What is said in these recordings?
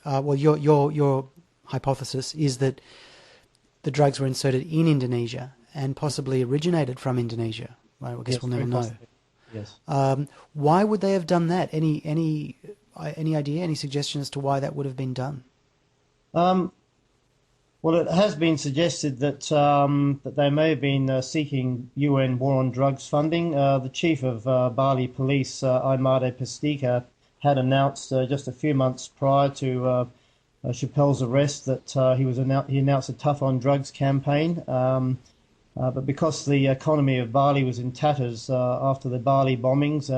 your hypothesis is that the drugs were inserted in Indonesia and possibly originated from Indonesia. Well, I guess we'll never know. Possibly. Yes. Why would they have done that? Any idea? Any suggestion as to why that would have been done? Well, it has been suggested that that they may have been seeking UN war on drugs funding. The chief of Bali police, Aimade Pestika, had announced just a few months prior to Schapelle's arrest that he announced a tough on drugs campaign. But because the economy of Bali was in tatters after the Bali bombings,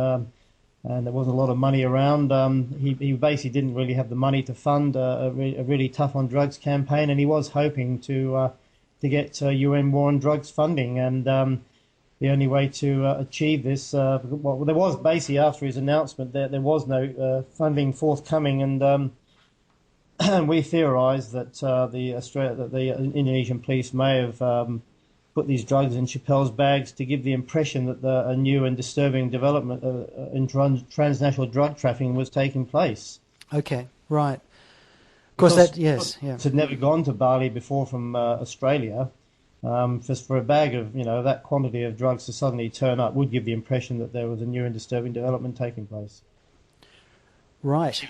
and there wasn't a lot of money around, he basically didn't really have the money to fund a really tough on drugs campaign, and he was hoping to get UN war on drugs funding. And the only way to achieve this, well, there was basically after his announcement there was no funding forthcoming, and we theorised that the Indonesian police may have put these drugs in Schapelle's bags to give the impression that a new and disturbing development in transnational drug trafficking was taking place. Okay, right. Of course, yes. It had never gone to Bali before from Australia. Just for a bag of, that quantity of drugs to suddenly turn up would give the impression that there was a new and disturbing development taking place. Right.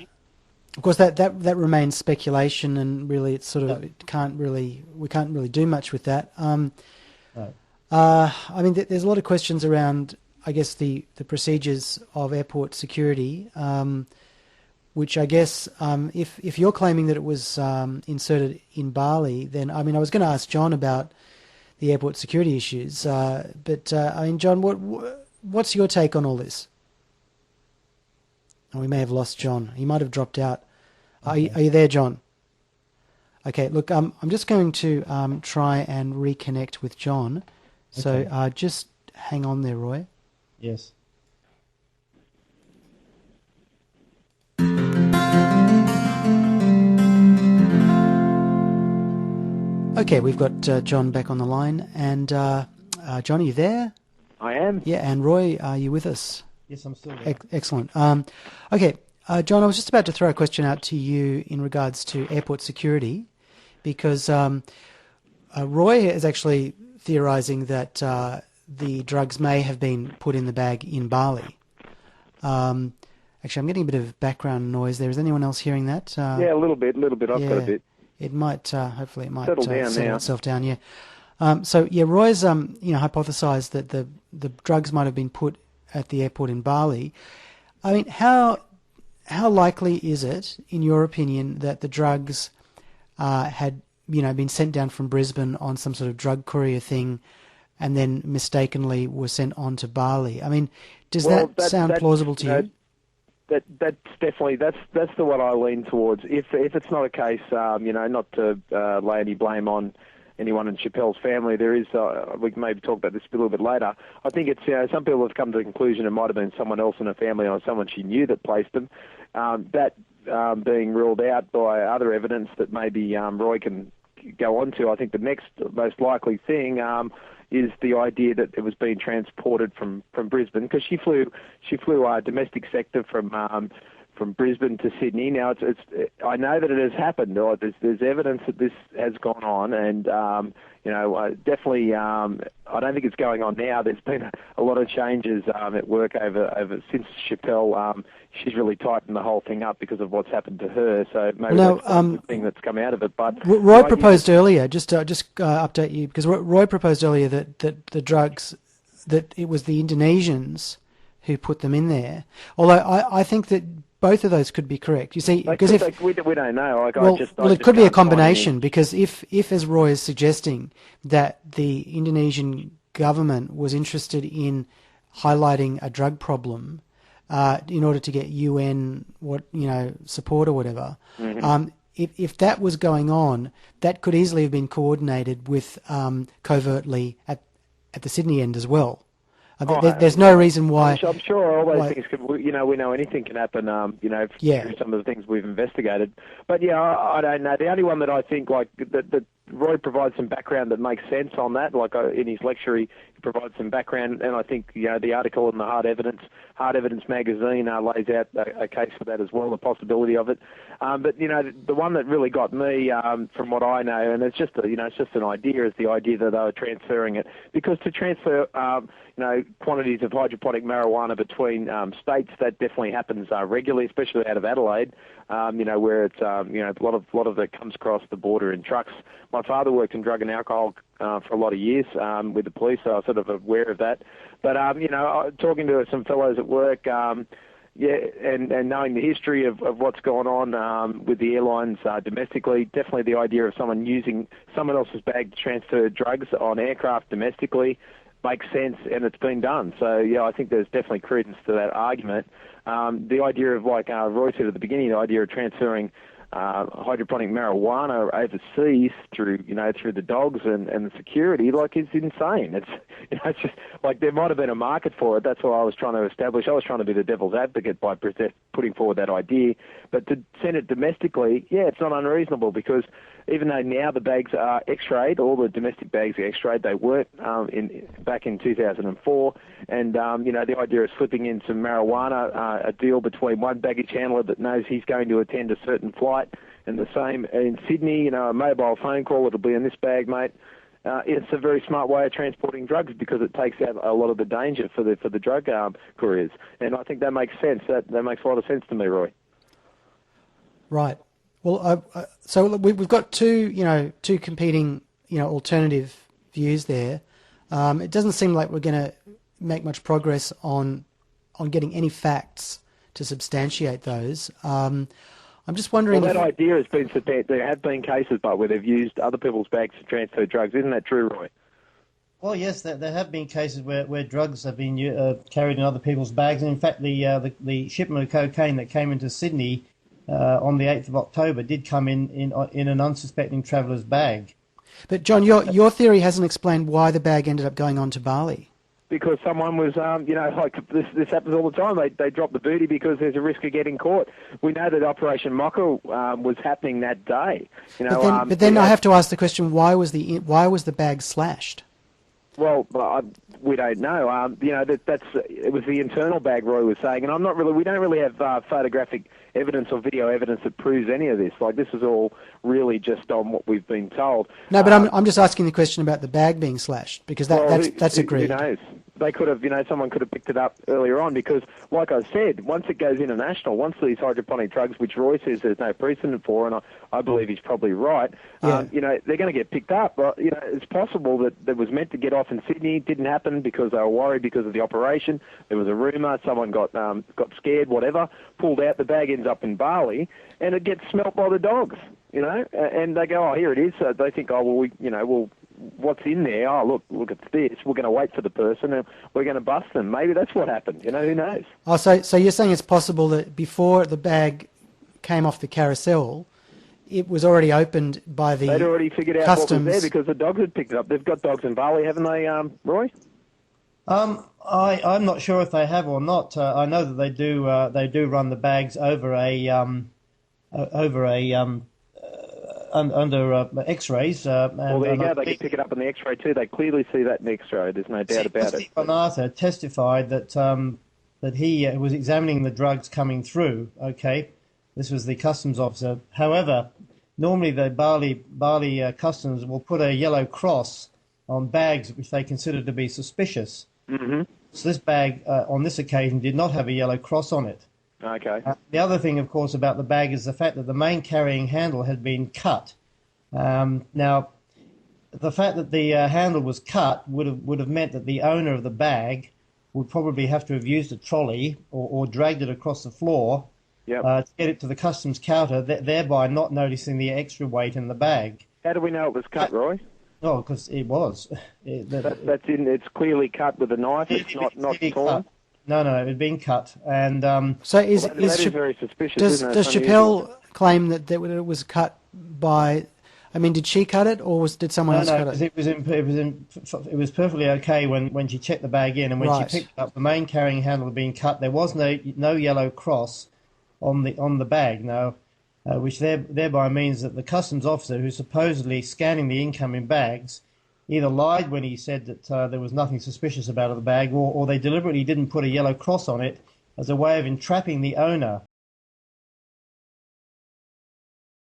Of course, that remains speculation, and really, it's sort of we can't really do much with that. Right. I mean, there's a lot of questions around, I guess, the procedures of airport security, which I guess, if you're claiming that it was inserted in Bali, then I was going to ask John about the airport security issues, but John, what's your take on all this? Oh, we may have lost John. He might have dropped out. Okay. Are you there, John? Okay, look, I'm just going to try and reconnect with John. So Okay. just hang on there, Roy. Yes. Okay, we've got John back on the line. And John, are you there? I am. Yeah, and Roy, are you with us? Yes, I'm still there. Excellent. Okay, John, I was just about to throw a question out to you in regards to airport security, because Roy is actually theorising that the drugs may have been put in the bag in Bali. Actually, I'm getting a bit of background noise there. Is anyone else hearing that? Yeah, a little bit. I've got a bit. It might, hopefully it might Settle down settle now. itself down, yeah. Roy's, hypothesised that the drugs might have been put at the airport in Bali. I mean, how likely is it, in your opinion, that the drugs had been sent down from Brisbane on some sort of drug courier thing, and then mistakenly were sent on to Bali? I mean, does that sound plausible to you? That's definitely that's the one I lean towards. If it's not a case, not to lay any blame on anyone in Schapelle's family, there is. We can maybe talk about this a little bit later. I think it's some people have come to the conclusion it might have been someone else in her family or someone she knew that placed them. That being ruled out by other evidence that maybe Roy can go on to. I think the next most likely thing is the idea that it was being transported from Brisbane, because she flew domestic sector from Brisbane to Sydney. Now I know that it has happened. There's evidence that this has gone on, and definitely I don't think it's going on now. There's been a lot of changes at work over since Schapelle. She's really tightened the whole thing up because of what's happened to her. So maybe that's the thing that's come out of it. But Roy proposed earlier, just update you, because Roy proposed earlier that the drugs, that it was the Indonesians who put them in there. Although I think that both of those could be correct. You see, because we don't know. It could be a combination, because if, as Roy is suggesting, that the Indonesian government was interested in highlighting a drug problem in order to get UN support or whatever, if that was going on, that could easily have been coordinated with covertly at the Sydney end as well. There's no reason why. I'm sure all those things could. We know anything can happen. Through some of the things we've investigated. But I don't know. The only one that I think the Roy provides some background that makes sense on that. Like in his lecture, he provides some background, and I think the article in the Hard Evidence magazine lays out a case for that as well, the possibility of it. But the one that really got me, from what I know, and it's just it's just an idea, is the idea that they were transferring it, because to transfer quantities of hydroponic marijuana between states, that definitely happens regularly, especially out of Adelaide. Where it's a lot of it comes across the border in trucks. My father worked in drug and alcohol for a lot of years with the police, so I was sort of aware of that. But talking to some fellows at work, and knowing the history of what's gone on with the airlines domestically, definitely the idea of someone using someone else's bag to transfer drugs on aircraft domestically makes sense, and it's been done. So, I think there's definitely credence to that argument. The idea of, like Roy said at the beginning, the idea of transferring hydroponic marijuana overseas through the dogs and the security, like, is insane. It's just like there might have been a market for it. That's what I was trying to establish. I was trying to be the devil's advocate by putting forward that idea. But to send it domestically, it's not unreasonable, because even though now the bags are X-rayed, all the domestic bags are X-rayed, they weren't back in 2004. And, the idea of slipping in some marijuana, a deal between one baggage handler that knows he's going to attend a certain flight, and the same in Sydney, a mobile phone call, it'll be in this bag, mate. It's a very smart way of transporting drugs, because it takes out a lot of the danger for the drug couriers. And I think that makes sense. That makes a lot of sense to me, Roy. Right. Well, so we've got two competing, alternative views there. It doesn't seem like we're going to make much progress on getting any facts to substantiate those. I'm just wondering. Well, that idea has been substantiated. There have been cases, but where they've used other people's bags to transfer drugs. Isn't that true, Roy? Well, yes, there have been cases where drugs have been carried in other people's bags. And in fact, the shipment of cocaine that came into Sydney on the 8th of October did come in an unsuspecting traveller's bag. But John, your theory hasn't explained why the bag ended up going on to Bali. Because someone was, like this happens all the time. They drop the booty because there's a risk of getting caught. We know that Operation Mocha was happening that day. But then I have to ask the question: why was the bag slashed? Well, we don't know. It was the internal bag, Roy was saying, and we don't really have photographic evidence or video evidence that proves any of this. Like, this is all really just on what we've been told. No, but I'm just asking the question about the bag being slashed, because that's agreed. Who knows? They could have, someone could have picked it up earlier on, because, like I said, once it goes international, once these hydroponic drugs, which Roy says there's no precedent for, and I believe he's probably right, they're going to get picked up. But, it's possible that was meant to get off in Sydney, didn't happen because they were worried because of the operation. There was a rumour, someone got scared, whatever, pulled out, the bag ends up in Bali, and it gets smelt by the dogs, and they go, oh, here it is. So they think, oh, well, what's in there? Oh, look at this. We're going to wait for the person and we're going to bust them. Maybe that's what happened. Who knows? Oh, so you're saying it's possible that before the bag came off the carousel, it was already opened by the They'd already figured out customs. What was there because the dogs had picked it up. They've got dogs in Bali, haven't they, Roy? I'm not sure if they have or not. I know that they do run the bags over under X-rays. Well, there you go. They can pick it up in the X-ray too. They clearly see that in the X-ray. There's no doubt about it. Bonata testified that he was examining the drugs coming through. Okay, this was the customs officer. However, normally the Bali customs will put a yellow cross on bags which they consider to be suspicious. Mm-hmm. So this bag, on this occasion, did not have a yellow cross on it. Okay. The other thing, of course, about the bag is the fact that the main carrying handle had been cut. Now, the fact that the handle was cut would have meant that the owner of the bag would probably have to have used a trolley or dragged it across the floor to get it to the customs counter, thereby not noticing the extra weight in the bag. How do we know it was cut, Roy? Oh, because it was. It's clearly cut with a knife. It's not torn. No, it had been cut, and so that is very suspicious. Does Schapelle claim that it was cut by? I mean, did she cut it, or did someone else cut it? It was perfectly okay when she checked the bag in, and when she picked it up, the main carrying handle had been cut. There was no yellow cross on the bag. Now, which thereby means that the customs officer who's supposedly scanning the incoming bags either lied when he said that there was nothing suspicious about the bag, or they deliberately didn't put a yellow cross on it as a way of entrapping the owner